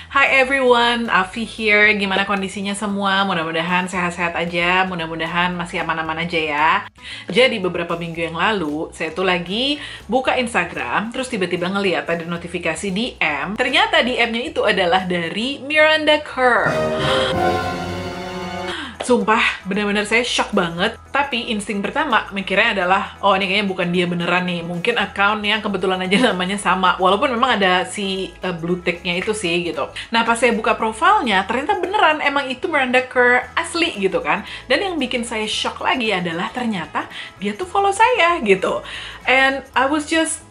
Hi everyone, Afi here. Gimana kondisinya semua? Mudah-mudahan sehat-sehat aja, mudah-mudahan masih aman-aman aja ya. Jadi beberapa minggu yang lalu, saya tuh lagi buka Instagram, terus tiba-tiba ngeliat ada notifikasi DM. Ternyata DM-nya itu adalah dari Miranda Kerr. Sumpah, benar-benar saya shock banget. Tapi insting pertama mikirnya adalah, oh ini kayaknya bukan dia beneran nih. Mungkin account yang kebetulan aja namanya sama. Walaupun memang ada si blue tick-nya itu sih gitu. Nah pas saya buka profilnya, ternyata beneran emang itu Miranda Kerr asli gitu kan. Dan yang bikin saya shock lagi adalah ternyata dia tuh follow saya gitu. And I was just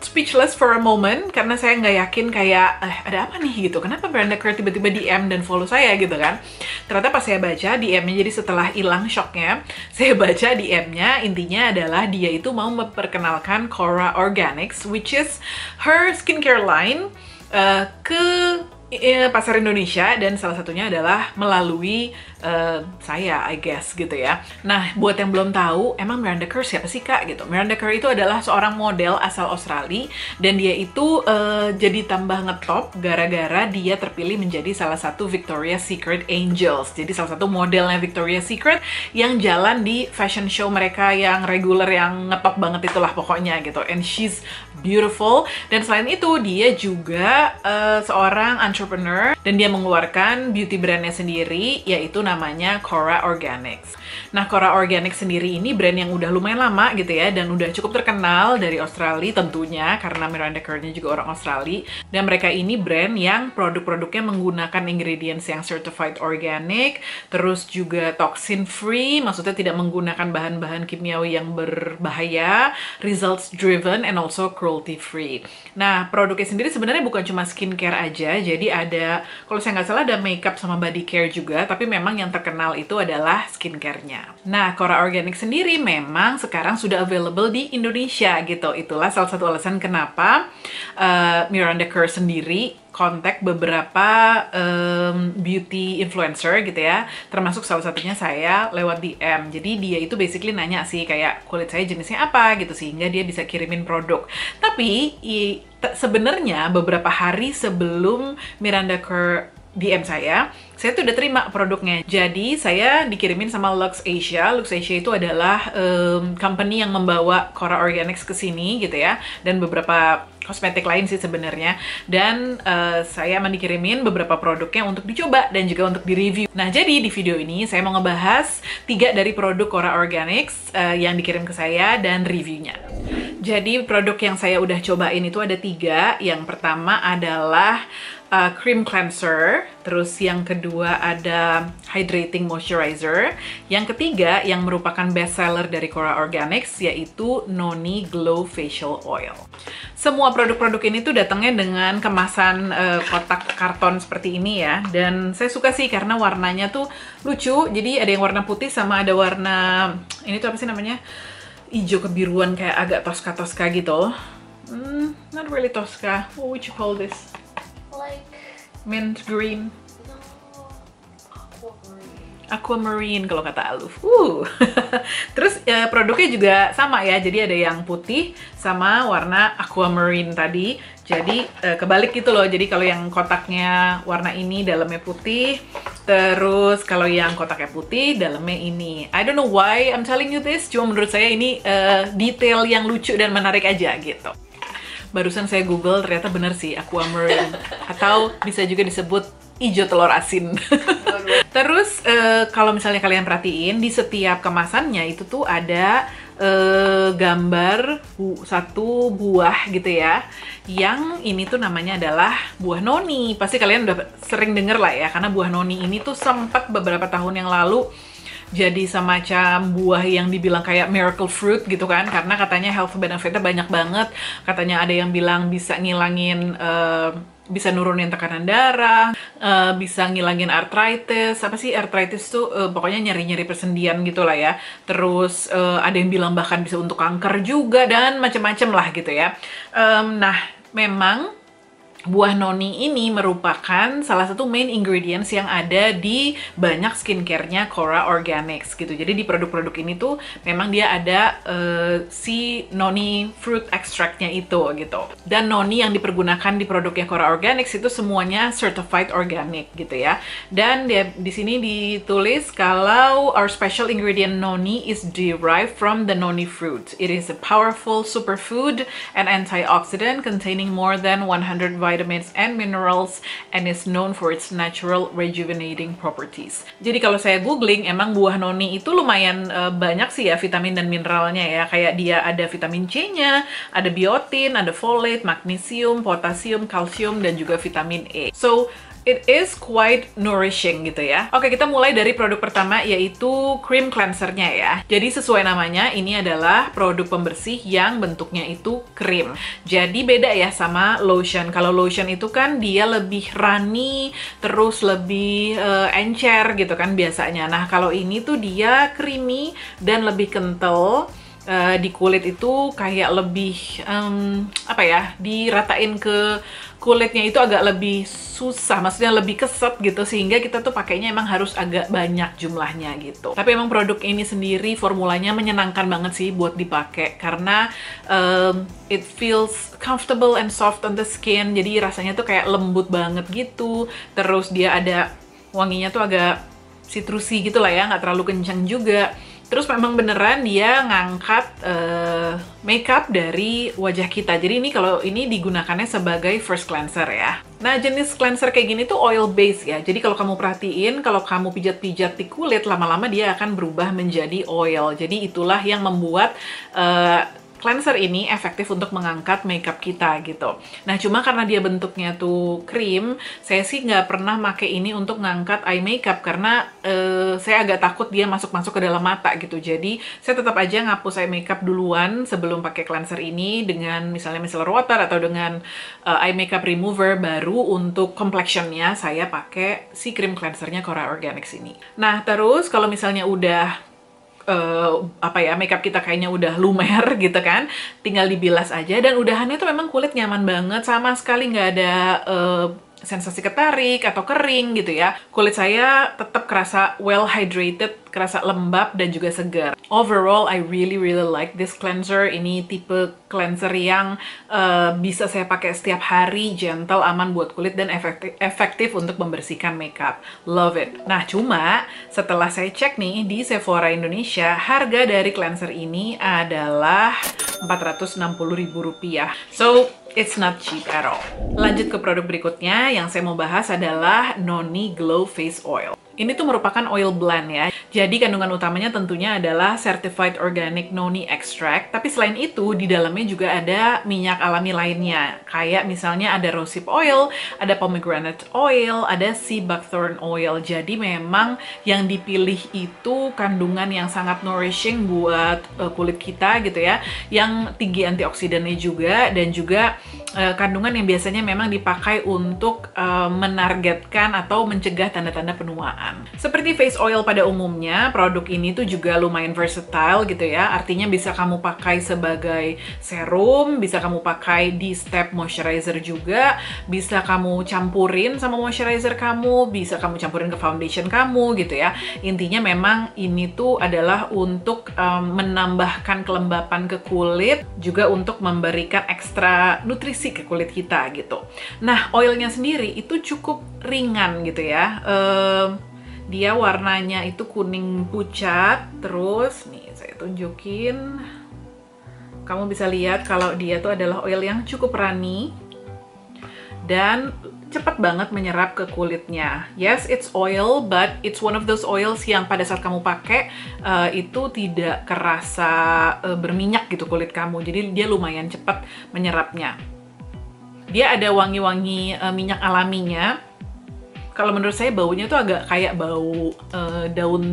speechless for a moment karena saya nggak yakin kayak ada apa nih gitu, kenapa Miranda Kerr tiba-tiba DM dan follow saya gitu kan. Ternyata pas saya baca DM-nya, jadi setelah hilang shocknya, saya baca DM-nya, intinya adalah dia itu mau memperkenalkan Korra Organics, which is her skincare line ke pasar Indonesia, dan salah satunya adalah melalui saya, I guess gitu ya. Nah, buat yang belum tahu, emang Miranda Kerr siapa sih kak gitu? Miranda Kerr itu adalah seorang model asal Australia, dan dia itu jadi tambah ngetop gara-gara dia terpilih menjadi salah satu Victoria's Secret Angels. Jadi salah satu modelnya Victoria's Secret yang jalan di fashion show mereka yang regular, yang ngetop banget itulah pokoknya gitu. And she's beautiful. Dan selain itu, dia juga seorang entrepreneur, dan dia mengeluarkan beauty brandnya sendiri, yaitu namanya Korra Organics. Nah, Korra Organics sendiri ini brand yang udah lumayan lama gitu ya, dan udah cukup terkenal dari Australia tentunya, karena Miranda Kerr-nya juga orang Australia. Dan mereka ini brand yang produk-produknya menggunakan ingredients yang certified organic, terus juga toxin free, maksudnya tidak menggunakan bahan-bahan kimiawi yang berbahaya, results driven, and also cruelty free. Nah, produknya sendiri sebenarnya bukan cuma skincare aja, jadi ada, kalau saya nggak salah ada makeup sama body care juga, tapi memang yang terkenal itu adalah skincare-nya. Nah, Korra Organic sendiri memang sekarang sudah available di Indonesia gitu. Itulah salah satu alasan kenapa Miranda Kerr sendiri kontak beberapa beauty influencer gitu ya, termasuk salah satunya saya lewat DM. Jadi dia itu basically nanya sih kayak kulit saya jenisnya apa gitu, sehingga dia bisa kirimin produk. Tapi sebenarnya beberapa hari sebelum Miranda Kerr DM saya tuh udah terima produknya. Jadi saya dikirimin sama Lux Asia. Lux Asia itu adalah company yang membawa Korra Organics ke sini gitu ya, dan beberapa kosmetik lain sih sebenarnya. Dan saya dikirimin beberapa produknya untuk dicoba dan juga untuk di-review. Nah, jadi di video ini saya mau ngebahas 3 dari produk Korra Organics yang dikirim ke saya dan reviewnya. Jadi produk yang saya udah cobain itu ada 3. Yang pertama adalah cream cleanser, terus yang kedua ada hydrating moisturizer, yang ketiga yang merupakan best seller dari Korra Organics yaitu Noni Glow Facial Oil. Semua produk-produk ini tuh datangnya dengan kemasan kotak karton seperti ini ya, dan saya suka sih karena warnanya tuh lucu. Jadi ada yang warna putih sama ada warna, ini tuh apa sih namanya, hijau kebiruan kayak agak toska-toska gitu. Not really toska, what would you call this? Like Mint green. no, aquamarine. Aquamarine kalau kata Aluf. Terus produknya juga sama ya, jadi ada yang putih sama warna aquamarine tadi. Jadi kebalik gitu loh. Jadi kalau yang kotaknya warna ini dalamnya putih, terus kalau yang kotaknya putih dalamnya ini. I don't know why I'm telling you this, cuma menurut saya ini detail yang lucu dan menarik aja gitu. Barusan saya Google, ternyata bener sih aquamarine, atau bisa juga disebut hijau telur asin. Terus kalau misalnya kalian perhatiin, di setiap kemasannya itu tuh ada gambar satu buah gitu ya. Yang ini tuh namanya adalah buah noni. Pasti kalian udah sering denger lah ya, karena buah noni ini tuh sempat beberapa tahun yang lalu jadi semacam buah yang dibilang kayak miracle fruit gitu kan, karena katanya health benefitnya banyak banget. Katanya ada yang bilang bisa ngilangin, bisa nurunin tekanan darah, bisa ngilangin arthritis. Apa sih arthritis tuh? Pokoknya nyeri-nyeri persendian gitu lah ya. Terus ada yang bilang bahkan bisa untuk kanker juga, dan macem-macem lah gitu ya. Nah, memang Buah noni ini merupakan salah satu main ingredients yang ada di banyak skincare-nya Cora Organics gitu. Jadi di produk-produk ini tuh memang dia ada si noni fruit extract-nya itu gitu. Dan noni yang dipergunakan di produknya Cora Organics itu semuanya certified organic gitu ya. Dan di sini ditulis kalau our special ingredient noni is derived from the noni fruit. It is a powerful superfood and antioxidant containing more than 100 vitamins and minerals and is known for its natural rejuvenating properties. Jadi kalau saya googling, emang buah noni itu lumayan banyak sih ya vitamin dan mineralnya ya. Kayak dia ada vitamin C-nya, ada biotin, ada folate, magnesium, potasium, kalsium, dan juga vitamin E. So, it is quite nourishing gitu ya. Oke, kita mulai dari produk pertama yaitu cream cleanser-nya ya. Jadi sesuai namanya, ini adalah produk pembersih yang bentuknya itu krim. Jadi beda ya sama lotion. Kalau lotion itu kan dia lebih runny, terus lebih encer gitu kan biasanya. Nah, kalau ini tuh dia creamy dan lebih kental. Di kulit itu kayak lebih apa ya, diratain ke kulitnya itu agak lebih susah, maksudnya lebih keset gitu, sehingga kita tuh pakainya emang harus agak banyak jumlahnya gitu. Tapi emang produk ini sendiri formulanya menyenangkan banget sih buat dipakai karena it feels comfortable and soft on the skin, jadi rasanya tuh kayak lembut banget gitu. Terus dia ada wanginya tuh agak citrusy gitu lah ya, nggak terlalu kencang juga. Terus memang beneran dia ngangkat makeup dari wajah kita. Jadi ini kalau ini digunakannya sebagai first cleanser ya. Nah, jenis cleanser kayak gini tuh oil base ya. Jadi kalau kamu perhatiin, kalau kamu pijat-pijat di kulit, lama-lama dia akan berubah menjadi oil. Jadi itulah yang membuat cleanser ini efektif untuk mengangkat makeup kita gitu. Nah, cuma karena dia bentuknya tuh krim, saya sih nggak pernah pakai ini untuk ngangkat eye makeup karena saya agak takut dia masuk-masuk ke dalam mata gitu. Jadi saya tetap aja ngapus eye makeup duluan sebelum pakai cleanser ini dengan misalnya micellar water atau dengan eye makeup remover, baru untuk complexionnya saya pakai si cream cleansernya Cora Organics ini. Nah, terus kalau misalnya udah apa ya, makeup kita kayaknya udah lumer gitu kan, tinggal dibilas aja, dan udahannya tuh memang kulit nyaman banget, sama sekali nggak ada sensasi ketarik atau kering gitu ya. Kulit saya tetap kerasa well hydrated, kerasa lembab dan juga segar. Overall, I really like this cleanser. Ini tipe cleanser yang bisa saya pakai setiap hari, gentle, aman buat kulit, dan efektif untuk membersihkan makeup. Love it. Nah, cuma setelah saya cek nih di Sephora Indonesia, harga dari cleanser ini adalah Rp460.000. So, it's not cheap at all. Lanjut ke produk berikutnya, yang saya mau bahas adalah Noni Glow Face Oil. Ini tuh merupakan oil blend ya. Jadi kandungan utamanya tentunya adalah certified organic noni extract. Tapi selain itu, di dalamnya juga ada minyak alami lainnya. Kayak misalnya ada rosehip oil, ada pomegranate oil, ada sea buckthorn oil. Jadi memang yang dipilih itu kandungan yang sangat nourishing buat kulit kita gitu ya. Yang tinggi antioksidannya juga, dan juga kandungan yang biasanya memang dipakai untuk menargetkan atau mencegah tanda-tanda penuaan. Seperti face oil pada umumnya, produk ini tuh juga lumayan versatile gitu ya. Artinya bisa kamu pakai sebagai serum, bisa kamu pakai di step moisturizer juga, bisa kamu campurin sama moisturizer kamu, bisa kamu campurin ke foundation kamu gitu ya. Intinya memang ini tuh adalah untuk menambahkan kelembapan ke kulit, juga untuk memberikan ekstra nutrisi ke kulit kita gitu. Nah, oilnya sendiri itu cukup ringan gitu ya. Dia warnanya itu kuning pucat, terus nih saya tunjukin. Kamu bisa lihat kalau dia tuh adalah oil yang cukup runny dan cepat banget menyerap ke kulitnya. Yes, it's oil, but it's one of those oils yang pada saat kamu pakai itu tidak kerasa berminyak gitu kulit kamu. Jadi dia lumayan cepat menyerapnya. Dia ada wangi-wangi minyak alaminya. Kalau menurut saya baunya tuh agak kayak bau daun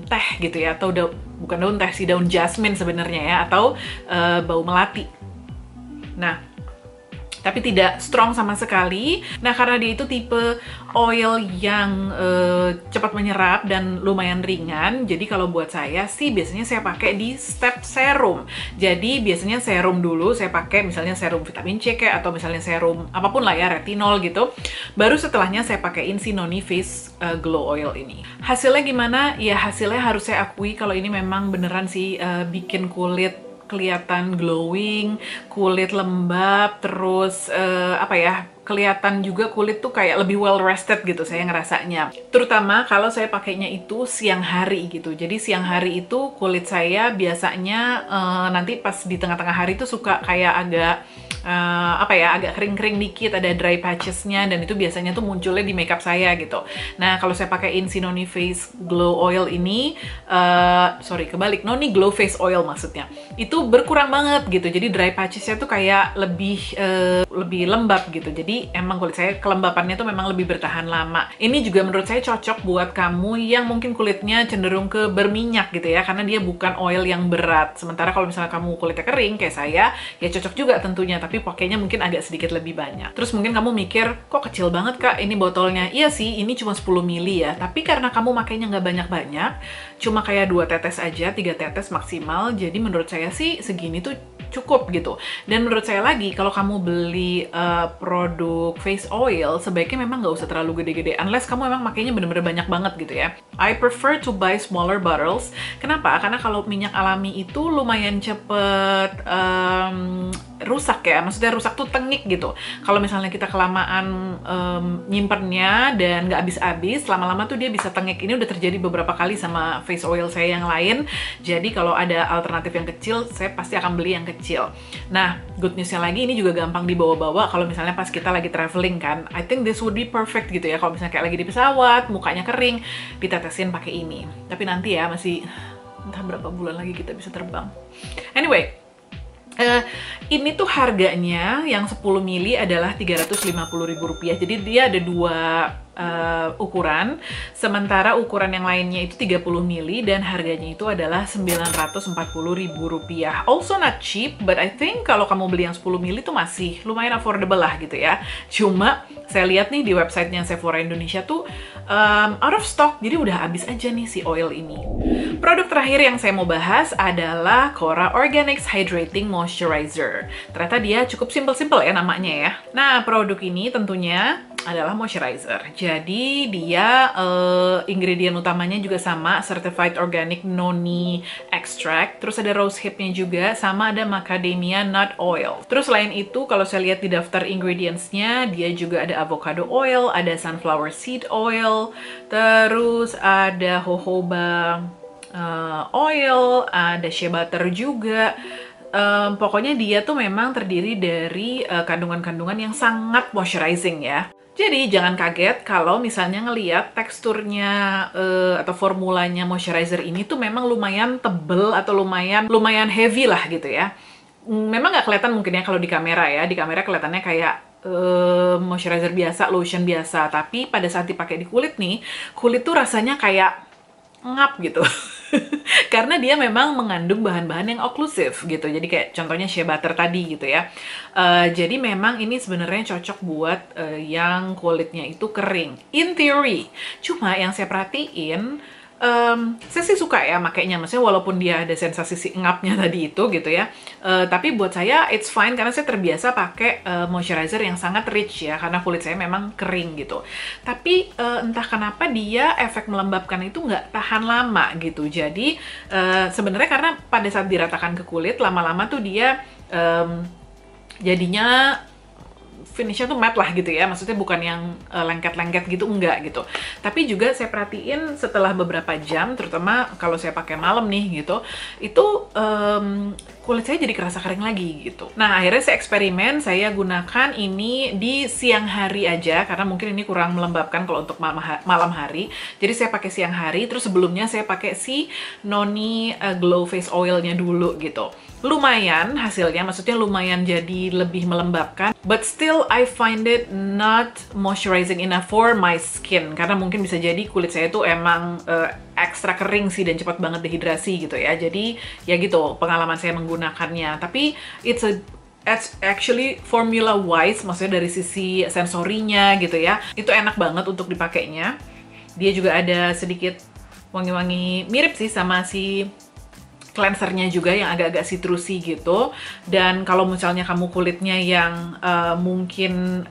teh gitu ya, atau bukan daun teh sih, daun jasmine sebenarnya ya, atau bau melati. Nah, tapi tidak strong sama sekali. Nah, karena dia itu tipe oil yang cepat menyerap dan lumayan ringan, jadi kalau buat saya sih biasanya saya pakai di step serum. Jadi biasanya serum dulu saya pakai, misalnya serum vitamin C kayak, atau misalnya serum apapun lah ya, retinol gitu. Baru setelahnya saya pakaiin si Noni Face Glow Oil ini. Hasilnya gimana? Ya hasilnya harus saya akui kalau ini memang beneran sih bikin kulit kelihatan glowing, kulit lembab, terus apa ya, kelihatan juga kulit tuh kayak lebih well rested gitu saya ngerasanya. Terutama kalau saya pakainya itu siang hari gitu. Jadi siang hari itu kulit saya biasanya nanti pas di tengah-tengah hari tuh suka kayak agak apa ya, agak kering-kering dikit, ada dry patches-nya, dan itu biasanya tuh munculnya di makeup saya gitu. Nah, kalau saya pakai Noni Face Glow Oil ini, sorry, kebalik, Noni Glow Face Oil maksudnya, itu berkurang banget gitu. Jadi dry patches-nya tuh kayak lebih lembab gitu. Jadi emang kulit saya kelembapannya tuh memang lebih bertahan lama. Ini juga menurut saya cocok buat kamu yang mungkin kulitnya cenderung ke berminyak gitu ya, karena dia bukan oil yang berat. Sementara kalau misalnya kamu kulitnya kering kayak saya, ya cocok juga tentunya, tapi pakainya mungkin agak sedikit lebih banyak. Terus mungkin kamu mikir, kok kecil banget kak ini botolnya? Iya sih, ini cuma 10 ml ya, tapi karena kamu makainya nggak banyak-banyak, cuma kayak 2 tetes aja, 3 tetes maksimal, jadi menurut saya sih segini tuh cukup gitu. Dan menurut saya lagi, kalau kamu beli produk face oil, sebaiknya memang nggak usah terlalu gede-gede, unless kamu memang makainya bener-bener banyak banget gitu ya. I prefer to buy smaller bottles. Kenapa? Karena kalau minyak alami itu lumayan cepet rusak ya, maksudnya rusak tuh tengik gitu. Kalau misalnya kita kelamaan nyimpennya dan nggak habis-habis, lama-lama tuh dia bisa tengik. Ini udah terjadi beberapa kali sama face oil saya yang lain. Jadi kalau ada alternatif yang kecil, saya pasti akan beli yang kecil. Nah, good newsnya lagi, ini juga gampang dibawa-bawa kalau misalnya pas kita lagi traveling kan. I think this would be perfect gitu ya. Kalau misalnya kayak lagi di pesawat, mukanya kering, ditetesin pakai ini. Tapi nanti ya, masih entah berapa bulan lagi kita bisa terbang. Anyway, ini tuh harganya yang 10 ml adalah Rp350.000. Jadi dia ada 2 ukuran, sementara ukuran yang lainnya itu 30 ml dan harganya itu adalah Rp940.000. Also not cheap, but I think kalau kamu beli yang 10 ml itu masih lumayan affordable lah gitu ya. Cuma saya lihat nih di websitenya Sephora Indonesia tuh out of stock, jadi udah habis aja nih si oil ini. Produk terakhir yang saya mau bahas adalah Kora Organics Hydrating Moisturizer. Ternyata dia cukup simple-simple ya namanya ya. Nah, produk ini tentunya adalah moisturizer. Jadi dia ingredient utamanya juga sama, certified organic noni extract. Terus ada rose hipnya juga, sama ada macadamia nut oil. Terus selain itu, kalau saya lihat di daftar ingredients-nya, dia juga ada avocado oil, ada sunflower seed oil, terus ada jojoba oil, ada shea butter juga. Pokoknya dia tuh memang terdiri dari kandungan-kandungan yang sangat moisturizing ya. Jadi jangan kaget kalau misalnya ngeliat teksturnya atau formulanya moisturizer ini tuh memang lumayan tebel atau lumayan heavy lah gitu ya. Memang nggak kelihatan mungkin ya kalau di kamera ya. Di kamera kelihatannya kayak moisturizer biasa, lotion biasa. Tapi pada saat dipakai di kulit nih, kulit tuh rasanya kayak ngap gitu. Karena dia memang mengandung bahan-bahan yang oklusif gitu. Jadi kayak contohnya shea butter tadi gitu ya. Jadi memang ini sebenarnya cocok buat yang kulitnya itu kering. In theory. Cuma yang saya perhatiin, saya sih suka ya makainya, maksudnya walaupun dia ada sensasi si ngapnya tadi itu gitu ya, tapi buat saya it's fine karena saya terbiasa pakai moisturizer yang sangat rich ya, karena kulit saya memang kering gitu. Tapi entah kenapa dia efek melembabkan itu nggak tahan lama gitu. Jadi sebenarnya karena pada saat diratakan ke kulit, lama-lama tuh dia jadinya finishnya tuh matte lah gitu ya, maksudnya bukan yang lengket-lengket gitu, enggak gitu. Tapi juga saya perhatiin setelah beberapa jam, terutama kalau saya pakai malam nih gitu, itu kulit saya jadi kerasa kering lagi gitu. Nah, akhirnya saya eksperimen, saya gunakan ini di siang hari aja, karena mungkin ini kurang melembabkan kalau untuk malam hari. Jadi saya pakai siang hari, terus sebelumnya saya pakai si Noni Glow Face Oil-nya dulu gitu. Lumayan hasilnya, maksudnya lumayan jadi lebih melembabkan, but still I find it not moisturizing enough for my skin, karena mungkin bisa jadi kulit saya tuh emang ekstra kering sih dan cepat banget dehidrasi gitu ya. Jadi ya gitu pengalaman saya menggunakannya, tapi it's a It's actually formula wise, maksudnya dari sisi sensorinya gitu ya, itu enak banget untuk dipakainya. Dia juga ada sedikit wangi-wangi mirip sih sama si cleansernya juga yang agak-agak citrusy gitu. Dan kalau misalnya kamu kulitnya yang mungkin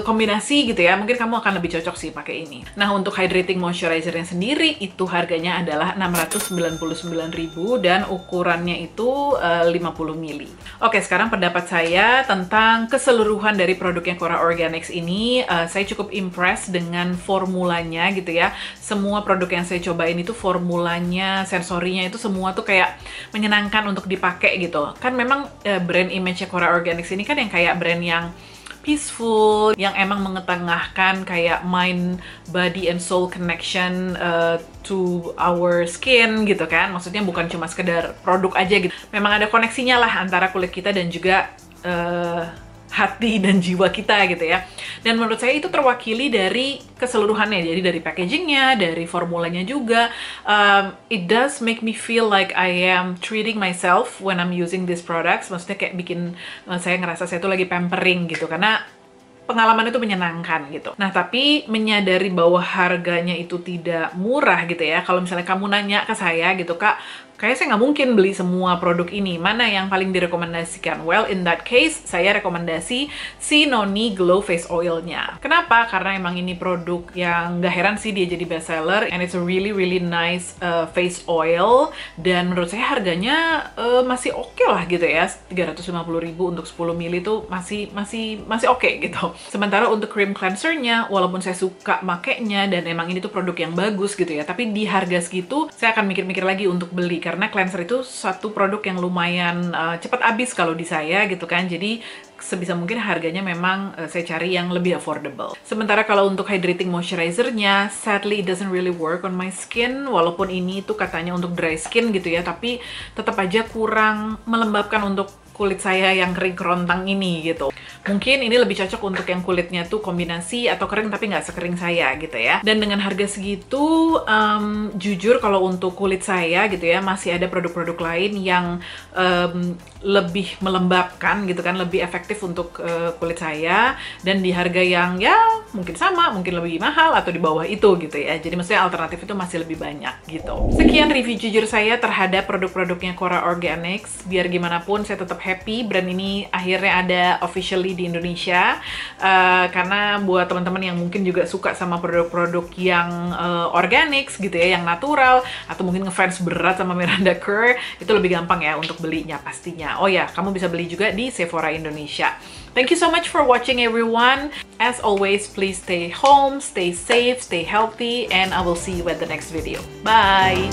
kombinasi gitu ya, mungkin kamu akan lebih cocok sih pakai ini. Nah, untuk hydrating moisturizernya sendiri itu harganya adalah 699.000 dan ukurannya itu 50 ml. Oke, sekarang pendapat saya tentang keseluruhan dari produknya Kora Organics ini. Saya cukup impressed dengan formulanya gitu ya. Semua produk yang saya cobain itu formulanya, sensorinya itu semua tuh kayak menyenangkan untuk dipakai gitu. Kan memang brand image-nya Kora Organics ini kan yang kayak brand yang peaceful, yang emang mengetengahkan kayak mind, body, and soul connection to our skin gitu kan. Maksudnya bukan cuma sekedar produk aja gitu. Memang ada koneksinya lah antara kulit kita dan juga hati dan jiwa kita gitu ya. Dan menurut saya itu terwakili dari keseluruhannya, jadi dari packagingnya, dari formulanya juga. It does make me feel like I am treating myself when I'm using these products. Maksudnya kayak bikin saya ngerasa saya tuh lagi pampering gitu, karena pengalaman itu menyenangkan gitu. Nah, tapi menyadari bahwa harganya itu tidak murah gitu ya. Kalau misalnya kamu nanya ke saya gitu, Kak, kayaknya saya nggak mungkin beli semua produk ini. Mana yang paling direkomendasikan? Well, in that case, saya rekomendasi si Noni Glow Face Oil-nya. Kenapa? Karena emang ini produk yang nggak heran sih dia jadi bestseller. And it's a really nice face oil. Dan menurut saya harganya masih oke lah gitu ya. 350.000 untuk 10 ml itu masih oke gitu. Sementara untuk cream cleanser-nya, walaupun saya suka makainya dan emang ini tuh produk yang bagus gitu ya, tapi di harga segitu saya akan mikir-mikir lagi untuk beli, karena cleanser itu satu produk yang lumayan cepat habis kalau di saya gitu kan. Jadi sebisa mungkin harganya memang saya cari yang lebih affordable. Sementara kalau untuk hydrating moisturizer-nya, sadly it doesn't really work on my skin. Walaupun ini tuh katanya untuk dry skin gitu ya, tapi tetap aja kurang melembabkan untuk kulit saya yang kering kerontang ini gitu. Mungkin ini lebih cocok untuk yang kulitnya tuh kombinasi atau kering tapi nggak sekering saya gitu ya. Dan dengan harga segitu, jujur kalau untuk kulit saya gitu ya, masih ada produk-produk lain yang lebih melembabkan gitu kan, lebih efektif untuk kulit saya, dan di harga yang ya mungkin sama, mungkin lebih mahal atau di bawah itu gitu ya. Jadi maksudnya alternatif itu masih lebih banyak gitu. Sekian review jujur saya terhadap produk-produknya Kora Organics. Biar gimana pun saya tetap happy brand ini akhirnya ada officially di Indonesia, karena buat teman-teman yang mungkin juga suka sama produk-produk yang organics gitu ya, yang natural, atau mungkin ngefans berat sama Miranda Kerr, itu lebih gampang ya untuk belinya pastinya. Oh ya, kamu bisa beli juga di Sephora Indonesia. Thank you so much for watching everyone. As always, please stay home, stay safe, stay healthy, and I will see you at the next video. Bye!